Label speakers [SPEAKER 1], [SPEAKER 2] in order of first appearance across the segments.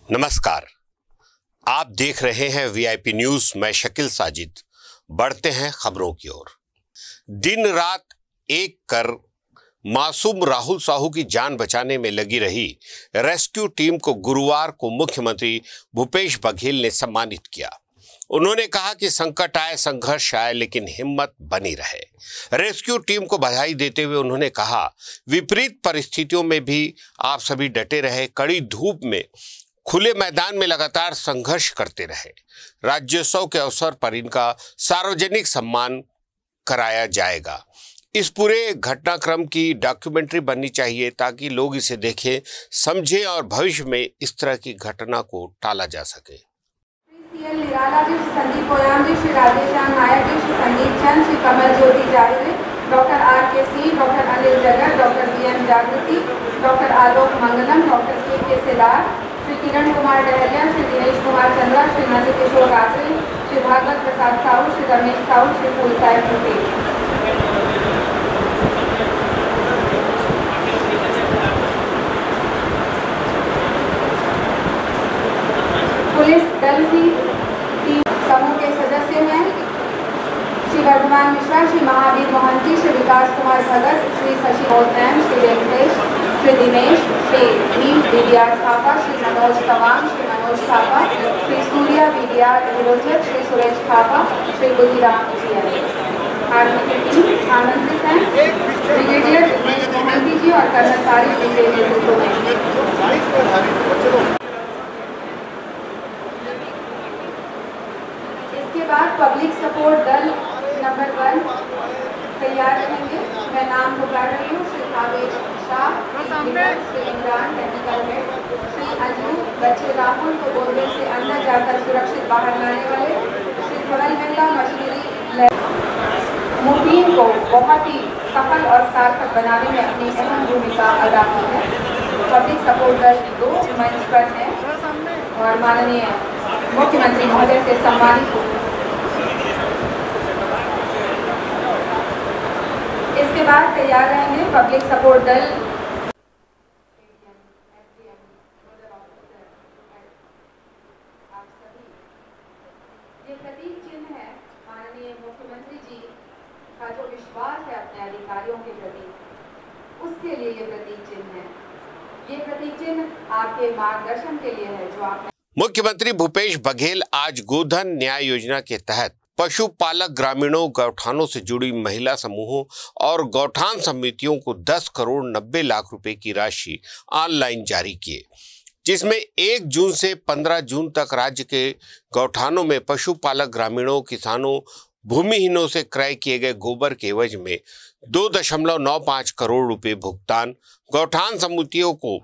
[SPEAKER 1] नमस्कार, आप देख रहे हैं वीआईपी न्यूज। मैं शकील साजिद। बढ़ते हैं खबरों की ओर। दिन रात एक कर मासूम राहुल साहू की जान बचाने में लगी रही रेस्क्यू टीम को गुरुवार को मुख्यमंत्री भूपेश बघेल ने सम्मानित किया। उन्होंने कहा कि संकट आए, संघर्ष आए, लेकिन हिम्मत बनी रहे। रेस्क्यू टीम को बधाई देते हुए उन्होंने कहा, विपरीत परिस्थितियों में भी आप सभी डटे रहे, कड़ी धूप में खुले मैदान में लगातार संघर्ष करते रहे। राज्योत्सव के अवसर पर इनका सार्वजनिक सम्मान कराया जाएगा। इस पूरे घटनाक्रम की डॉक्यूमेंट्री बननी चाहिए ताकि लोग इसे देखें, समझें और भविष्य में इस तरह की घटना को टाला जा सके।
[SPEAKER 2] Shri Nirala ji, Sandeep Oyam ji, Shri Radheshyam Nayak ji, Shri Sandeep Chand, Shri Kamal Jyoti Jarwe, doctor R K. Singh, doctor Anil Jagat, doctor B M. Jagriti, doctor Alok Mangalam, doctor K Sidar, Shri Kiran Kumar Dahalia, Shri Dinesh Kumar Chandra, Shri Nand Kishore Ratre, Shri Bhagwat Prasad Sahu, Shri Ramesh Sahu, Shri Phool Saheb Patel. Police दल की समूह के सदस्य हैं श्री वर्धमान मिश्रा, श्री महावीर मोहंती, श्री विकास कुमार भगत, श्री शशि गौतम, श्री वेंकटेश, श्री दिनेश, श्री वीडियार थापा, श्री मनोज तवांग, श्री मनोज थापा, श्री सूर्या वीडियार विरोचक, श्री सुरेश थापा, श्री बुद्धिराम जी। आर्मी की टीम आमंत्रित हैं ब्रिगेडियर दिनेश मोहंती जी और कर्मचारी उनके नेतृत्व में। इसके बाद पब्लिक सपोर्ट दल नंबर 1 तैयार रहेंगे। मैं नाम पुकार रही हूँ। श्री भावेश शाह, श्री इमरान टेक्निकल हेड, श्री अजू बच्चे राहुल को बोलने से अंदर जाकर सुरक्षित बाहर लाने वाले, श्री धवल मेहता मशीनरी मुबीन को बहुत ही सफल और सार्थक बनाने में अपनी अहम भूमिका अदा की है। पब्लिक सपोर्ट दल 2 मंच पर है और माननीय मुख्यमंत्री महोदय से सम्मानित हो। इसके बाद तैयार रहेंगे पब्लिक सपोर्ट दल ये प्रतीक चिन्ह है माननीय मुख्यमंत्री जी का जो विश्वास है अपने अधिकारियों के प्रति, उसके लिए ये प्रतीक चिन्ह है। ये प्रतीक चिन्ह आपके मार्गदर्शन के लिए है जो आप।
[SPEAKER 1] मुख्यमंत्री भूपेश बघेल आज गोधन न्याय योजना के तहत पशुपालक ग्रामीणों, गौठानों से जुड़ी महिला समूहों और गौठान समितियों को 10 करोड़ 90 लाख रुपए की राशि ऑनलाइन जारी किए, जिसमें 1 जून से 15 जून तक राज्य के गौठानों में पशुपालक ग्रामीणों, किसानों, भूमिहीनों से क्रय किए गए गोबर के एवज में 2.95 करोड़ रुपए भुगतान, गौठान समितियों को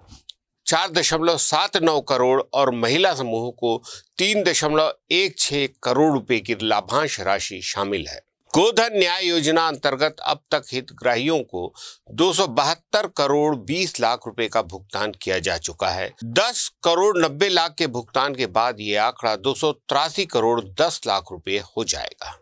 [SPEAKER 1] 4.79 करोड़ और महिला समूहों को 3.16 करोड़ रुपए की लाभांश राशि शामिल है। गोधन न्याय योजना अंतर्गत अब तक हितग्राहियों को 272 करोड़ 20 लाख रुपए का भुगतान किया जा चुका है। 10 करोड़ 90 लाख के भुगतान के बाद ये आंकड़ा 283 करोड़ 10 लाख रुपए हो जाएगा।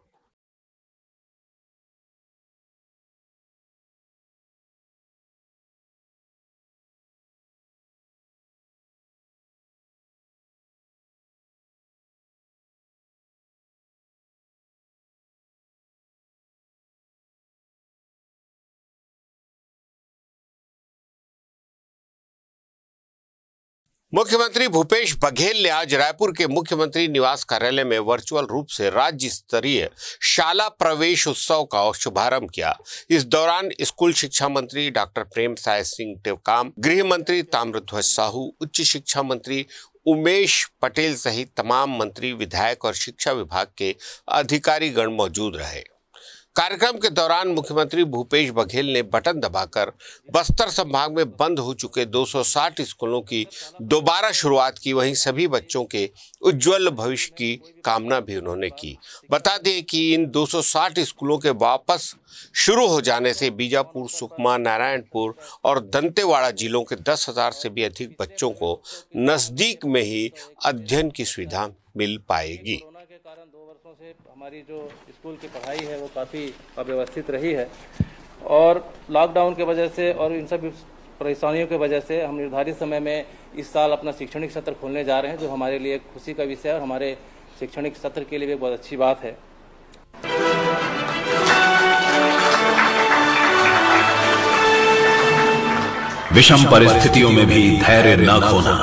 [SPEAKER 1] मुख्यमंत्री भूपेश बघेल ने आज रायपुर के मुख्यमंत्री निवास कार्यालय में वर्चुअल रूप से राज्य स्तरीय शाला प्रवेश उत्सव का शुभारंभ किया। इस दौरान स्कूल शिक्षा मंत्री डॉक्टर प्रेमसाय सिंह टेकाम, गृह मंत्री ताम्रध्वज साहू, उच्च शिक्षा मंत्री उमेश पटेल सहित तमाम मंत्री, विधायक और शिक्षा विभाग के अधिकारीगण मौजूद रहे। कार्यक्रम के दौरान मुख्यमंत्री भूपेश बघेल ने बटन दबाकर बस्तर संभाग में बंद हो चुके 260 स्कूलों की दोबारा शुरुआत की। वहीं सभी बच्चों के उज्जवल भविष्य की कामना भी उन्होंने की। बता दें कि इन 260 स्कूलों के वापस शुरू हो जाने से बीजापुर, सुकमा, नारायणपुर और दंतेवाड़ा जिलों के 10,000 से भी अधिक बच्चों को नजदीक में ही अध्ययन की सुविधा मिल पाएगी।
[SPEAKER 3] हमारी जो स्कूल की पढ़ाई है वो काफ़ी अव्यवस्थित रही है और लॉकडाउन की वजह से और इन सब परेशानियों की वजह से हम निर्धारित समय में इस साल अपना शैक्षणिक सत्र खोलने जा रहे हैं, जो हमारे लिए एक खुशी का विषय है और हमारे शैक्षणिक सत्र के लिए भी बहुत अच्छी बात है।
[SPEAKER 4] विषम परिस्थितियों में भी धैर्य न खोना,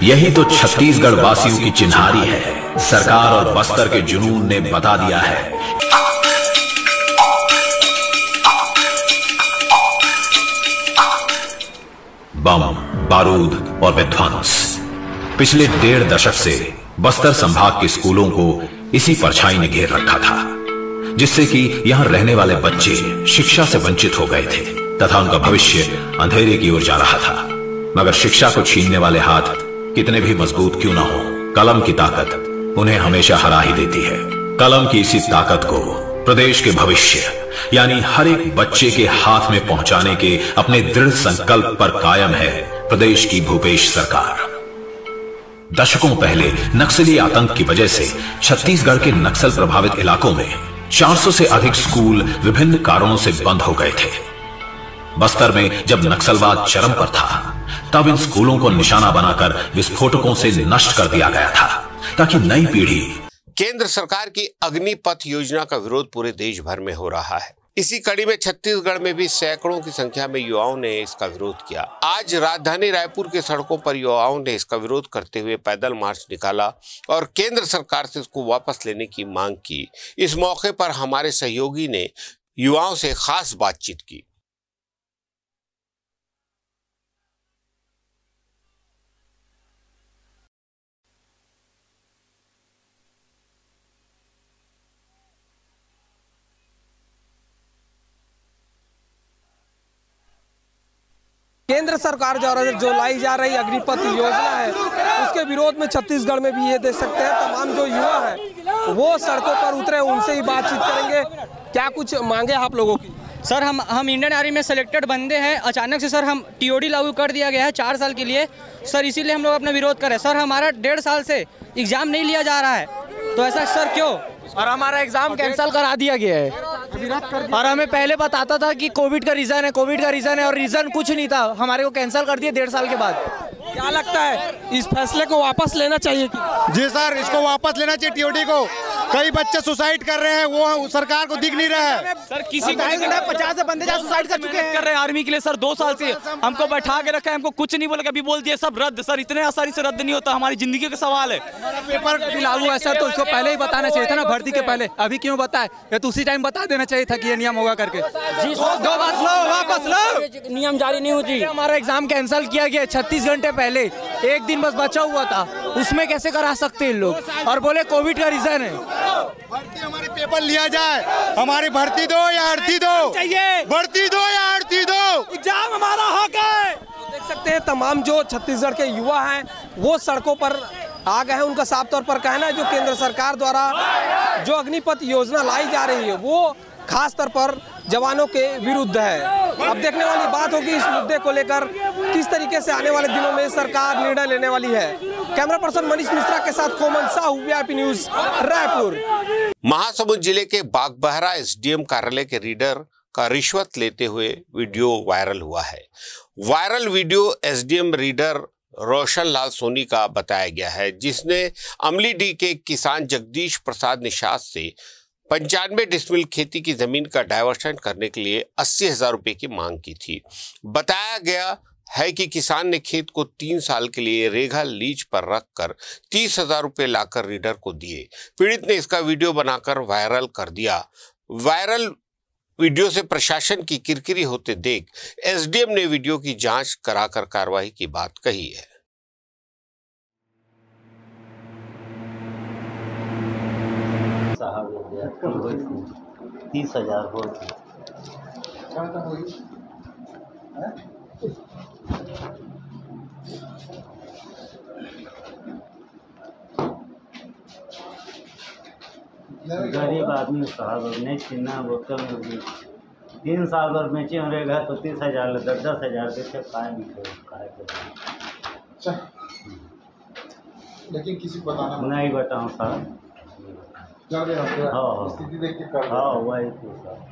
[SPEAKER 4] यही तो छत्तीसगढ़ वासियों की चिन्हारी है। सरकार और बस्तर के जुनून ने बता दिया है। बम, बारूद और विध्वंस पिछले 1.5 दशक से बस्तर संभाग के स्कूलों को इसी परछाई ने घेर रखा था, जिससे कि यहां रहने वाले बच्चे शिक्षा से वंचित हो गए थे तथा उनका भविष्य अंधेरे की ओर जा रहा था। मगर शिक्षा को छीनने वाले हाथ कितने भी मजबूत क्यों ना हो, कलम की ताकत उन्हें हमेशा हरा ही देती है। कलम की इसी ताकत को प्रदेश के भविष्य यानी हर एक बच्चे के हाथ में पहुंचाने के अपने दृढ़ संकल्प पर कायम है प्रदेश की भूपेश सरकार। दशकों पहले नक्सली आतंक की वजह से छत्तीसगढ़ के नक्सल प्रभावित इलाकों में 400 से अधिक स्कूल विभिन्न कारणों से बंद हो गए थे। बस्तर में जब नक्सलवाद चरम पर था, तब इन स्कूलों को निशाना बनाकर विस्फोटकों से नष्ट कर दिया गया था, ताकि नई पीढ़ी।
[SPEAKER 1] केंद्र सरकार की अग्निपथ योजना का विरोध पूरे देश भर में हो रहा है। इसी कड़ी में छत्तीसगढ़ में भी सैकड़ों की संख्या में युवाओं ने इसका विरोध किया। आज राजधानी रायपुर के सड़कों पर युवाओं ने इसका विरोध करते हुए पैदल मार्च निकाला और केंद्र सरकार से इसको वापस लेने की मांग की। इस मौके पर हमारे सहयोगी ने युवाओं से खास बातचीत की।
[SPEAKER 5] केंद्र सरकार द्वारा जो लाई जा रही अग्निपथ योजना है, उसके विरोध में छत्तीसगढ़ में भी ये देख सकते हैं तमाम जो युवा है वो सड़कों पर उतरे, उनसे ही बातचीत करेंगे। क्या कुछ मांगे आप लोगों की?
[SPEAKER 6] सर हम इंडियन आर्मी में सेलेक्टेड बंदे हैं, अचानक से सर हम टीओडी लागू कर दिया गया है 4 साल के लिए सर, इसीलिए हम लोग अपना विरोध कर रहे हैं। सर हमारा 1.5 साल से एग्जाम नहीं लिया जा रहा है, तो ऐसा सर क्यों?
[SPEAKER 7] और हमारा एग्जाम कैंसिल करा दिया गया है और हमें पहले बताता था कि कोविड का रीज़न है और रीज़न कुछ नहीं था, हमारे को कैंसिल कर दिया 1.5 साल के बाद।
[SPEAKER 5] क्या लगता है इस फैसले को वापस लेना चाहिए?
[SPEAKER 8] जी सर, इसको वापस लेना चाहिए टीओडी को। कई बच्चे सुसाइड कर रहे हैं, वो सरकार को दिख नहीं रहा है।
[SPEAKER 7] सर किसी को 50 से बंदे सुसाइड कर चुके हैं, कर रहे हैं आर्मी के लिए सर 2 साल से हमको बैठा के रखा है, हमको कुछ नहीं बोला, कभी बोल दिया सब रद्द। सर इतने आसानी से रद्द नहीं होता, हमारी जिंदगी का सवाल है।
[SPEAKER 8] पेपर
[SPEAKER 9] लागू है सर, तो उसको पहले ही बताना चाहिए था ना, भर्ती के पहले। अभी क्यों बताए? ये तो उसी टाइम बता देना चाहिए था कि ये नियम होगा करके।
[SPEAKER 7] जी वापस लो,
[SPEAKER 6] नियम जारी नहीं होती।
[SPEAKER 7] हमारा एग्जाम कैंसिल किया गया 36 घंटे पहले, 1 दिन बस बचा हुआ था, उसमें कैसे करा सकते हैं लोग? और बोले कोविड का रीजन है।
[SPEAKER 8] भर्ती हमारे पेपर लिया जाए, हमारी भर्ती दो या अर्थी दो, भर्ती दो या अर्थी दो,
[SPEAKER 7] एग्जाम हमारा हक है।
[SPEAKER 5] देख सकते हैं तमाम जो छत्तीसगढ़ के युवा हैं वो सड़कों पर आ गए हैं। उनका साफ तौर पर कहना है जो केंद्र सरकार द्वारा जो अग्निपथ योजना लाई जा रही है वो खास तौर पर जवानों के विरुद्ध है। अब देखने वाली बात होगी इस मुद्दे को लेकर किस तरीके से आने वाले दिनों में सरकार निर्णय लेने वाली है। कैमरा पर्सन मनीष मिश्रा के साथ कोमल साहू, वीआईपी न्यूज, रायपुर।
[SPEAKER 1] महासमुंद जिले के बागबहरा एसडीएम कार्यालय के रीडर का रिश्वत लेते हुए वीडियो वायरल हुआ है। Viral video SDM reader Roshan Lal Soni का बताया गया है, जिसने अमलीडीह के किसान जगदीश प्रसाद निषाद से 95 डिसमिल खेती की जमीन का डायवर्शन करने के लिए 80,000 रुपये की मांग की थी। बताया गया है कि किसान ने खेत को 3 साल के लिए रेगा लीज पर रखकर 30,000 रुपये लाकर रीडर को दिए। पीड़ित ने इसका वीडियो बनाकर वायरल कर दिया। वायरल वीडियो से प्रशासन की किरकिरी होते देख एसडीएम ने वीडियो की जांच कराकर कार्रवाई की बात कही है।
[SPEAKER 10] साहब 30,000 हो गरीब आदमी साहब नहीं छीनना बोतल मुर्गी 3 साल भर बेचे रहेगा तो 30,000 10,000 के काय
[SPEAKER 8] लेकिन किसी को बताना
[SPEAKER 10] नहीं बताऊँ साहब। हाँ वही तो साहब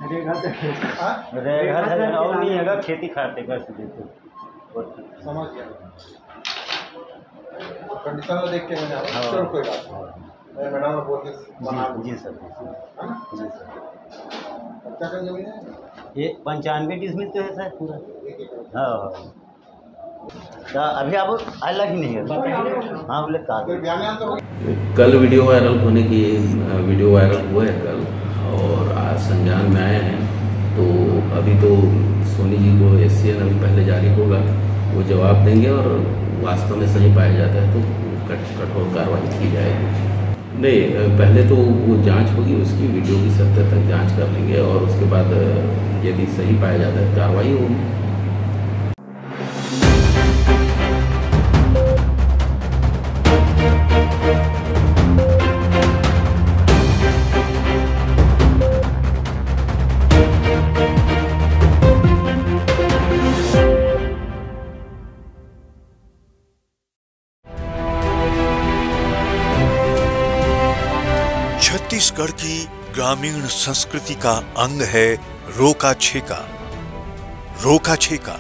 [SPEAKER 10] रहेगा और नहीं है, खेती खाते कैसे देते
[SPEAKER 11] समझ गया। कंडीशन में देख के मैंने चलो कोई बात नहीं, मैडम ने बोल के बना।
[SPEAKER 10] जी सर, जी सर।
[SPEAKER 11] क्या कर जमीन है
[SPEAKER 10] ये 95 डिसमिल तो है सर पूरा। हाँ अभी आप अलग ही नहीं है। हाँ बोले
[SPEAKER 12] कल वीडियो वायरल होने की वीडियो वायरल हुआ है कल, और आज संज्ञान में आए हैं। तो अभी तो सोनी जी को SCN अभी पहले जारी होगा, वो जवाब देंगे और वास्तव में सही पाया जाता है तो कठोर कार्रवाई की जाएगी। नहीं, पहले तो वो जांच होगी, उसकी वीडियो की सत्य तक जांच कर लेंगे और उसके बाद यदि सही पाया जाता है कार्रवाई होगी।
[SPEAKER 13] छत्तीसगढ़ की ग्रामीण संस्कृति का अंग है रोका छेका। रोका छेका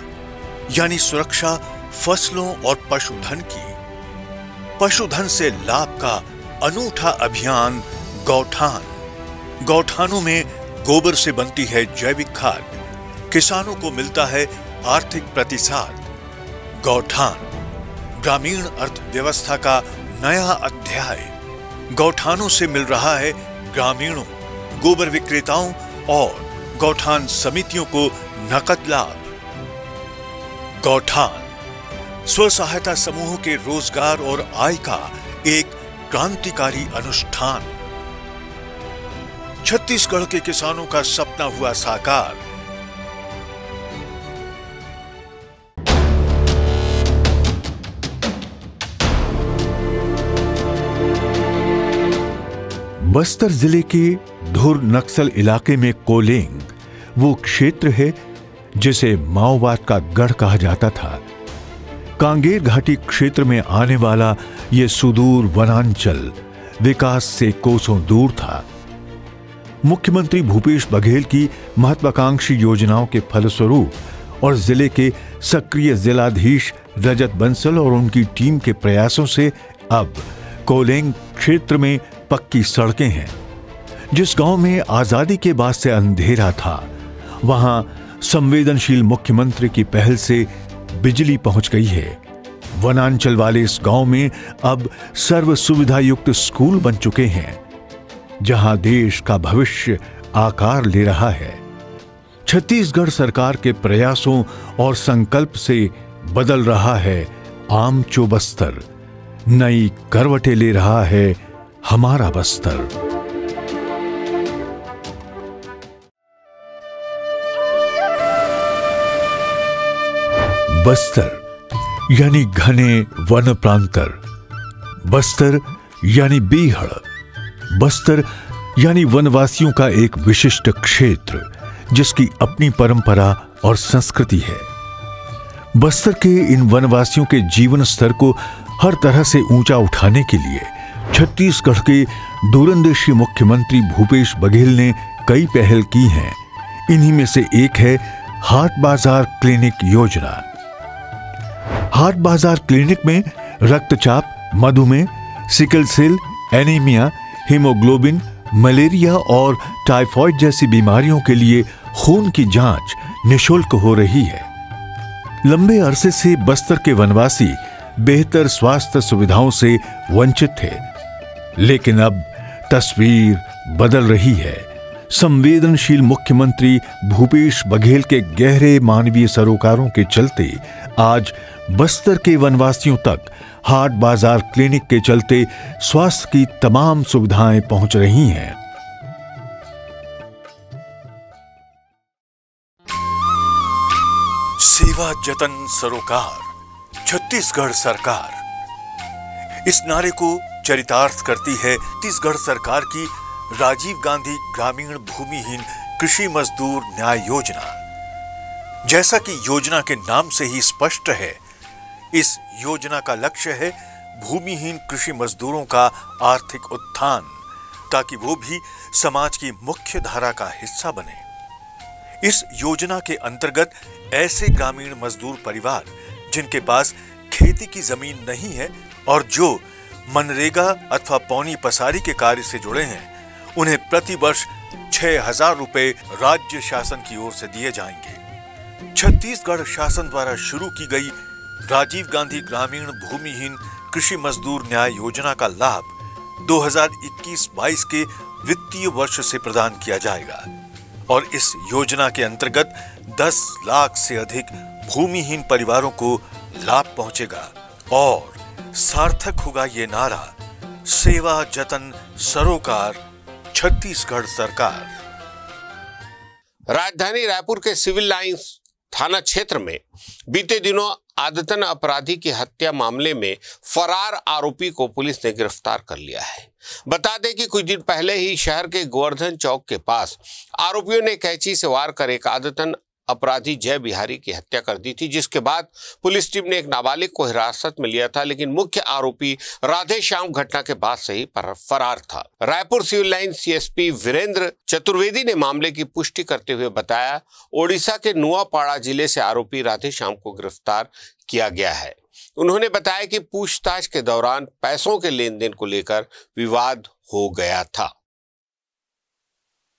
[SPEAKER 13] यानी सुरक्षा फसलों और पशुधन की। पशुधन से लाभ का अनूठा अभियान गौठान। गौठानों में गोबर से बनती है जैविक खाद, किसानों को मिलता है आर्थिक प्रतिसाद। गौठान ग्रामीण अर्थव्यवस्था का नया अध्याय। गौठानों से मिल रहा है ग्रामीणों, गोबर विक्रेताओं और गौठान समितियों को नकद लाभ। गौठान स्व सहायता समूहों के रोजगार और आय का एक क्रांतिकारी अनुष्ठान। छत्तीसगढ़ के किसानों का सपना हुआ साकार।
[SPEAKER 14] बस्तर जिले के धुर नक्सल इलाके में कोलेंग वो क्षेत्र है जिसे माओवाद का गढ़ कहा जाता था। कांगेर घाटी क्षेत्र में आने वाला ये सुदूर वनांचल विकास से कोसों दूर था। मुख्यमंत्री भूपेश बघेल की महत्वाकांक्षी योजनाओं के फलस्वरूप और जिले के सक्रिय जिलाधीश रजत बंसल और उनकी टीम के प्रयासों से अब कोलेंग क्षेत्र में पक्की सड़कें हैं। जिस गांव में आजादी के बाद से अंधेरा था, वहां संवेदनशील मुख्यमंत्री की पहल से बिजली पहुंच गई है। वनांचल वाले इस गांव में अब सर्व सुविधा युक्त स्कूल बन चुके हैं, जहां देश का भविष्य आकार ले रहा है। छत्तीसगढ़ सरकार के प्रयासों और संकल्प से बदल रहा है आमचो बस्तर। नई करवटें ले रहा है हमारा बस्तर। बस्तर यानी घने वन प्रांतर, बस्तर यानी बीहड़, बस्तर यानी वनवासियों का एक विशिष्ट क्षेत्र जिसकी अपनी परंपरा और संस्कृति है। बस्तर के इन वनवासियों के जीवन स्तर को हर तरह से ऊंचा उठाने के लिए छत्तीसगढ़ के दूरंदेशी मुख्यमंत्री भूपेश बघेल ने कई पहल की हैं। इन्हीं में से एक है हाट बाजार क्लिनिक योजना। हाट बाजार क्लिनिक में रक्तचाप, मधुमेह, sickle cell, anaemia, haemoglobin, malaria और टाइफाइड जैसी बीमारियों के लिए खून की जांच निःशुल्क हो रही है। लंबे अरसे से बस्तर के वनवासी बेहतर स्वास्थ्य सुविधाओं से वंचित थे, लेकिन अब तस्वीर बदल रही है। संवेदनशील मुख्यमंत्री भूपेश बघेल के गहरे मानवीय सरोकारों के चलते आज बस्तर के वनवासियों तक हाट बाजार क्लिनिक के चलते स्वास्थ्य की तमाम सुविधाएं पहुंच रही हैं।
[SPEAKER 13] सेवा जतन सरोकार छत्तीसगढ़ सरकार, इस नारे को चरितार्थ करती है छत्तीसगढ़ सरकार की राजीव गांधी ग्रामीण भूमिहीन कृषि मजदूर न्याय योजना। जैसा कि योजना के नाम से ही स्पष्ट है, इस योजना का लक्ष्य है भूमिहीन कृषि मजदूरों का आर्थिक उत्थान, ताकि वो भी समाज की मुख्य धारा का हिस्सा बने। इस योजना के अंतर्गत ऐसे ग्रामीण मजदूर परिवार जिनके पास खेती की जमीन नहीं है और जो मनरेगा अथवा पौनी पसारी के कार्य से जुड़े हैं, उन्हें प्रति वर्ष 6,000 रुपए राज्य शासन की ओर से दिए जाएंगे। छत्तीसगढ़ शासन द्वारा शुरू की गई राजीव गांधी ग्रामीण भूमिहीन कृषि मजदूर न्याय योजना का लाभ 2021-22 के वित्तीय वर्ष से प्रदान किया जाएगा और इस योजना के अंतर्गत 10 लाख से अधिक भूमिहीन परिवारों को लाभ पहुंचेगा और सार्थक होगा ये नारा, सेवा जतन सरोकार छत्तीसगढ़ सरकार।
[SPEAKER 1] राजधानी रायपुर के सिविल लाइंस थाना क्षेत्र में बीते दिनों आदतन अपराधी की हत्या मामले में फरार आरोपी को पुलिस ने गिरफ्तार कर लिया है। बता दें कि कुछ दिन पहले ही शहर के गोवर्धन चौक के पास आरोपियों ने कैंची से वार कर एक आदतन अपराधी जय बिहारी की हत्या कर दी थी, जिसके बाद पुलिस टीम ने एक नाबालिग को हिरासत में लिया था, लेकिन मुख्य आरोपी राधे श्याम घटना के बाद से ही फरार था। Raipur civil line CSP Virendra Chaturvedi ने मामले की पुष्टि करते हुए बताया, ओडिशा के नुआपाड़ा जिले से आरोपी राधे श्याम को गिरफ्तार किया गया है। उन्होंने बताया कि पूछताछ के दौरान पैसों के लेन देन को लेकर विवाद हो गया था।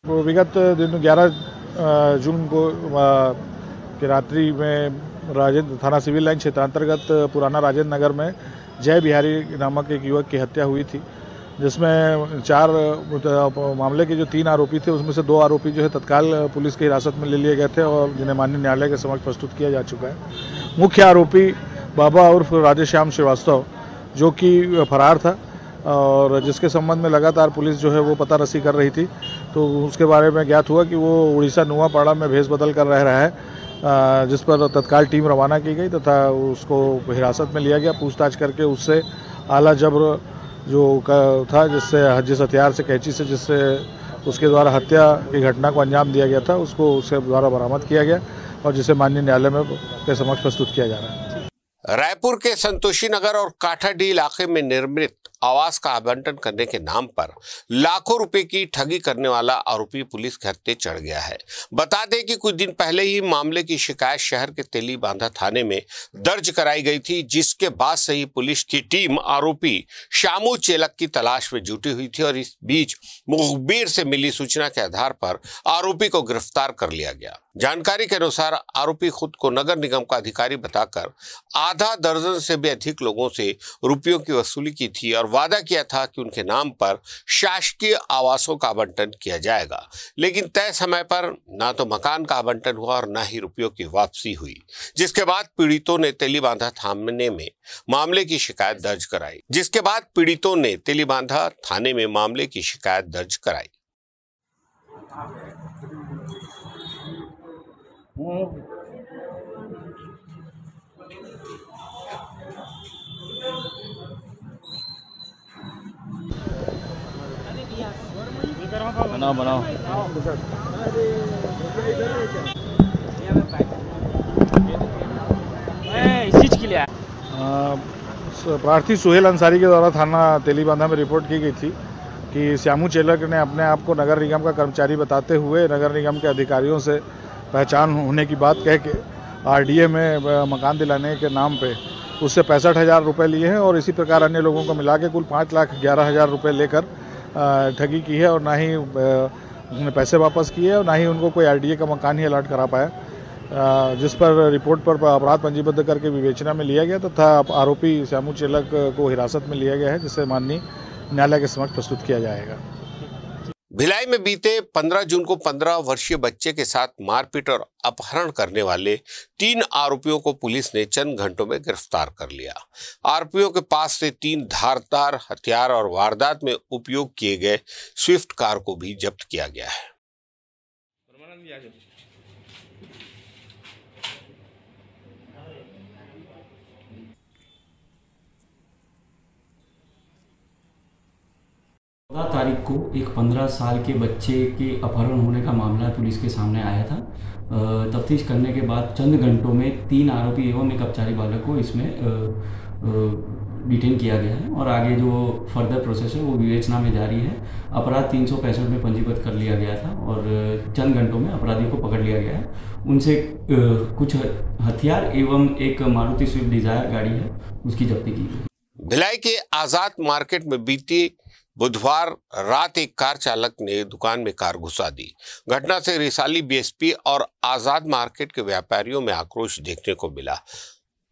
[SPEAKER 15] विगत दिन 11 जून को की रात्रि में राजेंद्र थाना सिविल लाइन क्षेत्रांतर्गत पुराना राजेंद्र नगर में जय बिहारी नामक एक युवक की हत्या हुई थी, जिसमें 4 मामले के जो 3 आरोपी थे उसमें से 2 आरोपी जो है तत्काल पुलिस की हिरासत में ले लिए गए थे और जिन्हें माननीय न्यायालय के समक्ष प्रस्तुत किया जा चुका है। मुख्य आरोपी बाबा उर्फ राधे श्याम श्रीवास्तव जो कि फरार था और जिसके संबंध में लगातार पुलिस जो है वो पता रसी कर रही थी, तो उसके बारे में ज्ञात हुआ कि वो उड़ीसा नुआपाड़ा में भेष बदल कर रह रहा है, जिस पर तत्काल टीम रवाना की गई तथा उसको हिरासत में लिया गया। पूछताछ करके उससे आला जब्र जो था जिस हथियार से कैंची से जिससे उसके द्वारा हत्या की घटना को अंजाम दिया गया था, उसको उसके द्वारा बरामद किया गया और जिसे माननीय न्यायालय में के समक्ष प्रस्तुत किया जा रहा है।
[SPEAKER 1] रायपुर के संतोषी नगर और काठाडीह इलाके में निर्मित आवास का आवंटन करने के नाम पर लाखों रुपए की ठगी करने वाला आरोपी पुलिस के हत्थे चढ़ गया है। बता दें कि कुछ दिन पहले ही मामले की शिकायत शहर के तेलीबांधा थाने में दर्ज कराई गई थी, जिसके बाद से ही पुलिस की टीम आरोपी शामू चेलक की तलाश में जुटी हुई थी और इस बीच मुखबिर से मिली सूचना के आधार पर आरोपी को गिरफ्तार कर लिया गया। जानकारी के अनुसार आरोपी खुद को नगर निगम का अधिकारी बताकर आधा दर्जन से भी अधिक लोगों से रुपयों की वसूली की थी और वादा किया था कि उनके नाम पर शासकीय आवासों का आवंटन किया जाएगा, लेकिन तय समय पर ना तो मकान का आवंटन हुआ और ना ही रुपयों की वापसी हुई, जिसके बाद पीड़ितों ने तेलीबांधा थाने में मामले की शिकायत दर्ज कराई।
[SPEAKER 3] बनाओ इस चीज के लिए
[SPEAKER 15] प्रार्थी सुहेल अंसारी के द्वारा थाना तेलीबांधा में रिपोर्ट की गई थी कि श्यामू चेलक ने अपने आप को नगर निगम का कर्मचारी बताते हुए नगर निगम के अधिकारियों से पहचान होने की बात कह के आरडीए में मकान दिलाने के नाम पे उससे 65,000 रुपये लिए हैं और इसी प्रकार अन्य लोगों को मिला के कुल 5,11,000 रुपये लेकर ठगी की है और ना ही उन्होंने पैसे वापस किए और ना ही उनको कोई आरडीए का मकान ही अलॉट करा पाया, जिस पर रिपोर्ट पर अपराध पंजीबद्ध करके विवेचना में लिया गया तथा आरोपी श्यामू चेलक को हिरासत में लिया गया है, जिसे माननीय न्यायालय के समक्ष प्रस्तुत किया जाएगा।
[SPEAKER 1] भिलाई में बीते 15 जून को 15 वर्षीय बच्चे के साथ मारपीट और अपहरण करने वाले 3 आरोपियों को पुलिस ने चंद घंटों में गिरफ्तार कर लिया। आरोपियों के पास से 3 धारदार हथियार और वारदात में उपयोग किए गए स्विफ्ट कार को भी जब्त किया गया है।
[SPEAKER 16] तारीख को एक 15 साल के बच्चे के अपहरण होने का मामला पुलिस के सामने आया था। तफ्तीश करने के बाद चंद घंटों में 3 आरोपी एवं एक अपचारी बालक को इसमें डिटेन किया गया है और आगे जो फर्दर प्रोसेस है वो विवेचना में जारी है। अपराध 365 में पंजीबद्ध कर लिया गया था और चंद घंटों में अपराधी को पकड़ लिया गया है। उनसे कुछ हथियार एवं एक मारुति स्विफ्ट डिजायर गाड़ी है उसकी जब्ती की गई।
[SPEAKER 1] भिलाई के आजाद मार्केट में बीती बुधवार रात एक कार चालक ने दुकान में कार घुसा दी। घटना से रिसाली बीएसपी और आजाद मार्केट के व्यापारियों में आक्रोश देखने को मिला।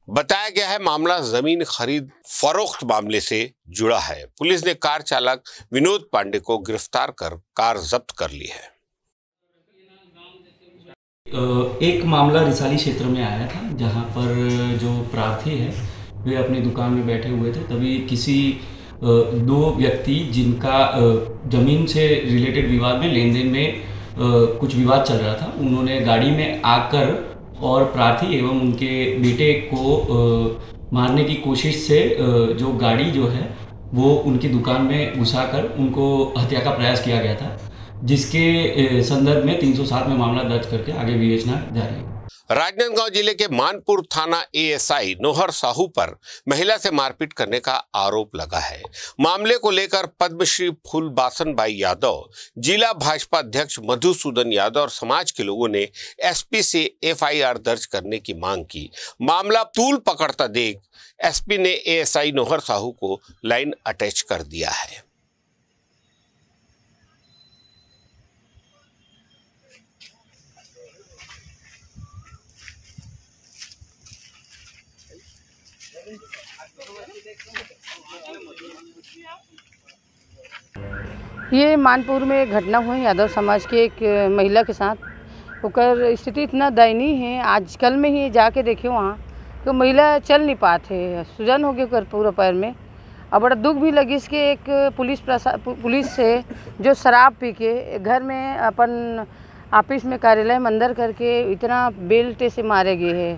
[SPEAKER 1] बताया गया है मामला जमीन खरीद फरोख्त मामले से जुड़ा है। पुलिस ने कार चालक विनोद पांडे को गिरफ्तार कर कार जब्त कर ली है।
[SPEAKER 16] एक मामला रिसाली क्षेत्र में आया था जहां पर जो प्रार्थी है वे अपनी दुकान में बैठे हुए थे, तभी किसी दो व्यक्ति जिनका जमीन से रिलेटेड विवाद में लेन देन में कुछ विवाद चल रहा था, उन्होंने गाड़ी में आकर और प्रार्थी एवं उनके बेटे को मारने की कोशिश से जो गाड़ी जो है वो उनकी दुकान में घुसाकर उनको हत्या का प्रयास किया गया था, जिसके संदर्भ में 307 में मामला दर्ज करके आगे विवेचना जारी है।
[SPEAKER 1] राजनांदगांव जिले के मानपुर थाना एएसआई नोहर साहू पर महिला से मारपीट करने का आरोप लगा है। मामले को लेकर पद्मश्री फूलबासन बाई यादव, जिला भाजपा अध्यक्ष मधुसूदन यादव और समाज के लोगों ने एसपी से एफआईआर दर्ज करने की मांग की। मामला तूल पकड़ता देख एसपी ने एएसआई नोहर साहू को लाइन अटैच कर दिया है।
[SPEAKER 17] ये मानपुर में एक घटना हुई यादव समाज के एक महिला के साथ। ओकर स्थिति इतना दयनीय है, आजकल में ही जाके देखियो वहाँ तो महिला चल नहीं पाते, सूजन हो गई ओकर पूरा पैर में। और बड़ा दुख भी लगी इसके एक पुलिस से जो शराब पी के घर में अपन ऑफिस में कार्यालय में अंदर करके इतना बेल्ट से मारे गए है।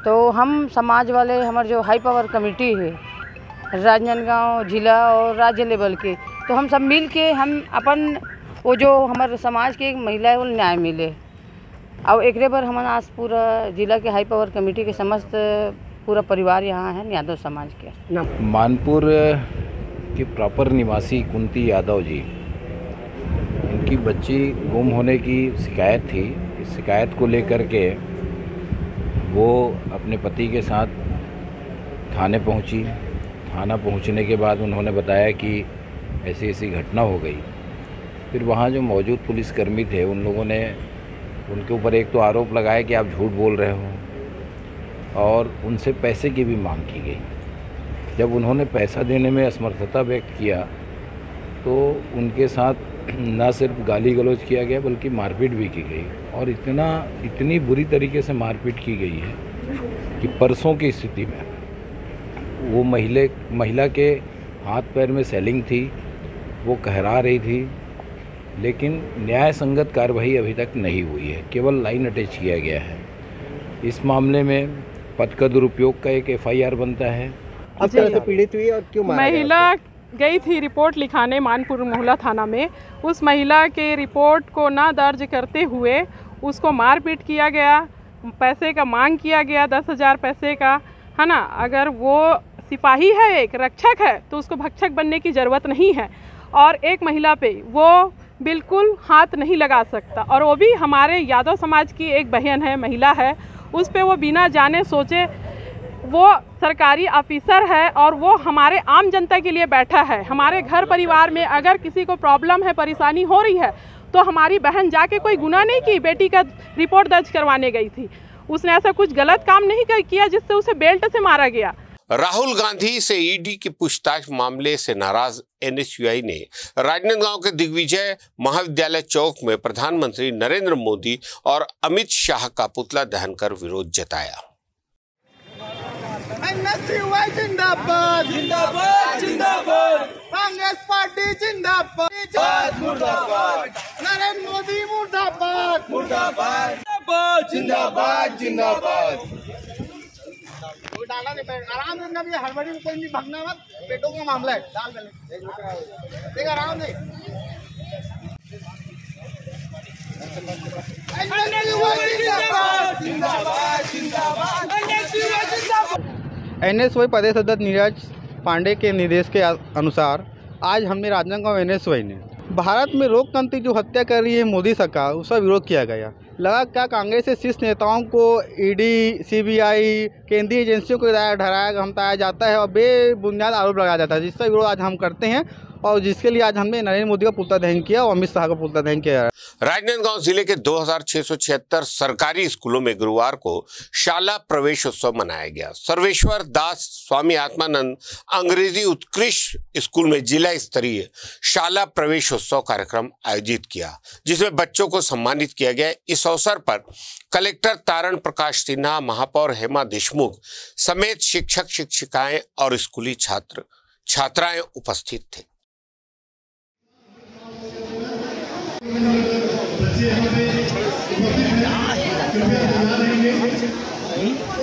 [SPEAKER 17] तो हम समाज वाले हमारे जो हाई पावर कमेटी है राजनांदगांव जिला और राज्य लेवल के, तो हम सब मिल के हम अपन वो जो हमारे समाज के एक महिला है वो न्याय मिले। और एक बार हमारे आज पूरा जिला के हाई पावर कमेटी के समस्त पूरा परिवार यहाँ है यादव समाज के।
[SPEAKER 18] मानपुर के प्रॉपर निवासी कुंती यादव जी, इनकी बच्ची गुम होने की शिकायत थी। इस शिकायत को लेकर के वो अपने पति के साथ थाने पहुंची। थाना पहुंचने के बाद उन्होंने बताया कि ऐसी ऐसी घटना हो गई। फिर वहाँ जो मौजूद पुलिसकर्मी थे उन लोगों ने उनके ऊपर एक तो आरोप लगाया कि आप झूठ बोल रहे हो और उनसे पैसे की भी मांग की गई। जब उन्होंने पैसा देने में असमर्थता व्यक्त किया तो उनके साथ न सिर्फ गाली गलौज किया गया बल्कि मारपीट भी की गई। और इतनी बुरी तरीके से मारपीट की गई है कि परसों की स्थिति में वो महिला के हाथ पैर में सेलिंग थी, वो कहरा रही थी, लेकिन न्याय संगत कार्रवाई अभी तक नहीं हुई है, केवल लाइन अटैच किया गया है। इस मामले में पद का दुरुपयोग का एक एफआईआर बनता है।
[SPEAKER 19] अब तरह से पीड़ित हुई और क्यों मारा गया?
[SPEAKER 20] महिला गई थी रिपोर्ट लिखाने मानपुर मोहल्ला थाना में। उस महिला के रिपोर्ट को ना दर्ज करते हुए उसको मारपीट किया गया, पैसे का मांग किया गया 10,000 पैसे का, है ना। अगर वो सिपाही है, एक रक्षक है, तो उसको भक्षक बनने की ज़रूरत नहीं है। और एक महिला पे वो बिल्कुल हाथ नहीं लगा सकता, और वो भी हमारे यादव समाज की एक बहन है, महिला है, उस पे वो बिना जाने सोचे, वो सरकारी ऑफिसर है और वो हमारे आम जनता के लिए बैठा है। हमारे घर परिवार में अगर किसी को प्रॉब्लम है, परेशानी हो रही है, तो हमारी बहन जाके कोई गुनाह नहीं की, बेटी का रिपोर्ट दर्ज करवाने गई थी। उसने ऐसा कुछ गलत काम नहीं किया जिससे उसे बेल्ट से मारा गया।
[SPEAKER 1] राहुल गांधी से ईडी की पूछताछ मामले से नाराज एनएसयूआई ने राजनांदगांव के दिग्विजय महाविद्यालय चौक में प्रधानमंत्री नरेंद्र मोदी और अमित शाह का पुतला दहन कर विरोध जताया।
[SPEAKER 19] एनएसयूआई जिंदाबाद जिंदाबाद जिंदाबाद, कांग्रेस पार्टी जिंदाबाद मुर्दाबाद, नरेंद्र मोदी मुर्दाबाद मुर्दाबाद जिंदाबाद जिंदाबाद। डाला नहीं, आराम से ना, हड़बड़ी में कोई नहीं भागना मत, पेटों का मामला है, डाल देख आराम से। एनएसयूआई प्रदेश अध्यक्ष नीरज पांडे के निर्देश के अनुसार आज हमने राजनांदगांव NSY ने भारत में लोकतंत्र की जो हत्या कर रही है मोदी सरकार, उसका विरोध किया गया। लगा क्या कांग्रेस के शीर्ष नेताओं को ED, CBI, केंद्रीय एजेंसियों को धमकाया जाता है और बेबुनियाद आरोप लगाया जाता है, जिसका विरोध आज हम करते हैं और जिसके लिए आज हमने नरेंद्र मोदी का पुतला दहन किया और अमित शाह का पुतला दहन किया।
[SPEAKER 1] राजनांदगांव जिले के 2676 सरकारी स्कूलों में गुरुवार को शाला प्रवेश उत्सव मनाया गया। सर्वेश्वर दास स्वामी आत्मानंद अंग्रेजी उत्कृष्ट स्कूल में जिला स्तरीय शाला प्रवेश उत्सव कार्यक्रम आयोजित किया, जिसमें बच्चों को सम्मानित किया गया। इस अवसर पर कलेक्टर तारण प्रकाश सिन्हा, महापौर हेमा देशमुख समेत शिक्षक शिक्षिकाएं और स्कूली छात्र छात्राएं उपस्थित थे।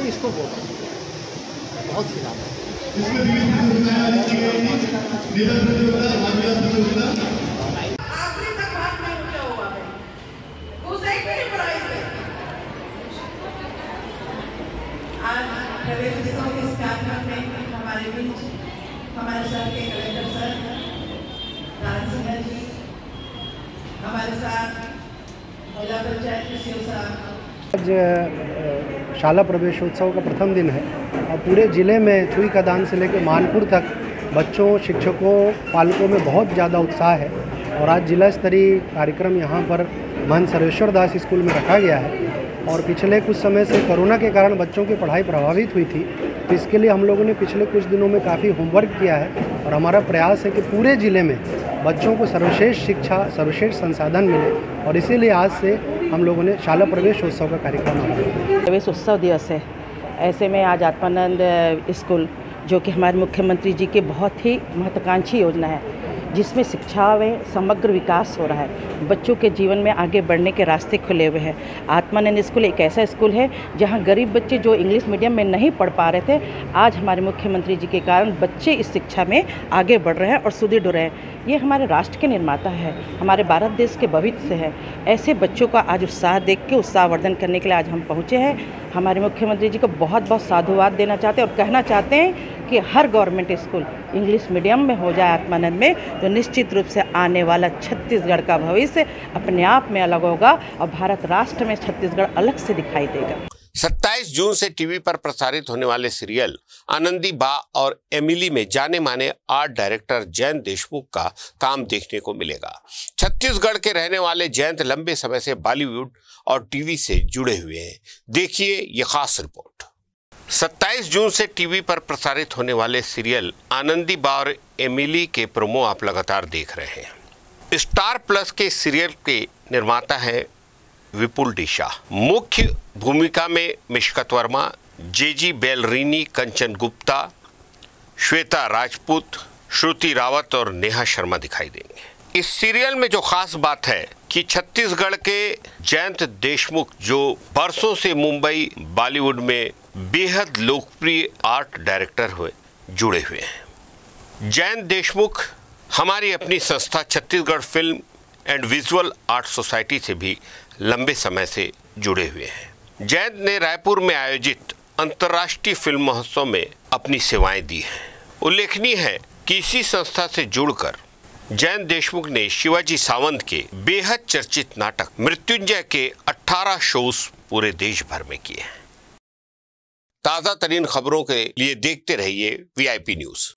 [SPEAKER 19] इसको बहुत
[SPEAKER 2] हमारे बीच हमारे शहर के कलेक्टर सर राज सिन्हा जी, हमारे साथ जिला पंचायत के शिव साहब।
[SPEAKER 21] आज शाला प्रवेशोत्सव का प्रथम दिन है और पूरे ज़िले में छुई खदान से लेकर मानपुर तक बच्चों, शिक्षकों, पालकों में बहुत ज़्यादा उत्साह है और आज जिला स्तरीय कार्यक्रम यहाँ पर महंत सर्वेश्वर दास स्कूल में रखा गया है। और पिछले कुछ समय से कोरोना के कारण बच्चों की पढ़ाई प्रभावित हुई थी, तो इसके लिए हम लोगों ने पिछले कुछ दिनों में काफ़ी होमवर्क किया है और हमारा प्रयास है कि पूरे ज़िले में बच्चों को सर्वश्रेष्ठ शिक्षा, सर्वश्रेष्ठ संसाधन मिले और इसीलिए आज से हम लोगों ने शाला प्रवेशोत्सव का कार्यक्रम किया।
[SPEAKER 22] प्रवेशोत्सव दिवस है, ऐसे में आज आत्मानंद स्कूल जो कि हमारे मुख्यमंत्री जी की बहुत ही महत्वाकांक्षी योजना है, जिसमें शिक्षा में समग्र विकास हो रहा है, बच्चों के जीवन में आगे बढ़ने के रास्ते खुले हुए हैं। आत्मानंद स्कूल एक ऐसा स्कूल है जहां गरीब बच्चे जो इंग्लिश मीडियम में नहीं पढ़ पा रहे थे, आज हमारे मुख्यमंत्री जी के कारण बच्चे इस शिक्षा में आगे बढ़ रहे हैं और सुदृढ़ हो रहे हैं। ये हमारे राष्ट्र के निर्माता है, हमारे भारत देश के भविष्य है। ऐसे बच्चों का आज उत्साह देख के उत्साहवर्धन करने के लिए आज हम पहुँचे हैं। हमारे मुख्यमंत्री जी को बहुत बहुत साधुवाद देना चाहते हैं और कहना चाहते हैं कि हर गवर्नमेंट स्कूल इंग्लिश मीडियम में हो जाए आत्मानंद में, तो निश्चित रूप से आने वाला छत्तीसगढ़ का भविष्य अपने आप में अलग होगा और भारत राष्ट्र में छत्तीसगढ़ अलग से दिखाई देगा।
[SPEAKER 1] 27 जून से टीवी पर प्रसारित होने वाले सीरियल आनंदी बा और एमिली में जाने माने आर्ट डायरेक्टर जयंत देशमुख का काम देखने को मिलेगा। छत्तीसगढ़ के रहने वाले जयंत लंबे समय से बॉलीवुड और टीवी से जुड़े हुए हैं। देखिए ये खास रिपोर्ट। 27 जून से टीवी पर प्रसारित होने वाले सीरियल आनंदी बा और एमिली के प्रोमो आप लगातार देख रहे हैं। स्टार प्लस के सीरियल के निर्माता हैं विपुल डिशा। मुख्य भूमिका में मिशकत वर्मा, जेजी बेलरीनी, कंचन गुप्ता, श्वेता राजपूत, श्रुति रावत और नेहा शर्मा दिखाई देंगे। इस सीरियल में जो खास बात है कि छत्तीसगढ़ के जयंत देशमुख जो बरसों से मुंबई बॉलीवुड में बेहद लोकप्रिय आर्ट डायरेक्टर हुए जुड़े हुए हैं। जयंत देशमुख हमारी अपनी संस्था Chhattisgarh film and visual art society से भी लंबे समय से जुड़े हुए हैं। जयंत ने रायपुर में आयोजित अंतर्राष्ट्रीय फिल्म महोत्सव में अपनी सेवाएं दी हैं। उल्लेखनीय है कि इसी संस्था से जुड़कर जयंत देशमुख ने शिवाजी सावंत के बेहद चर्चित नाटक मृत्युंजय के 18 शोज पूरे देश भर में किए हैं। ताज़ा तरीन खबरों के लिए देखते रहिए VIP न्यूज़।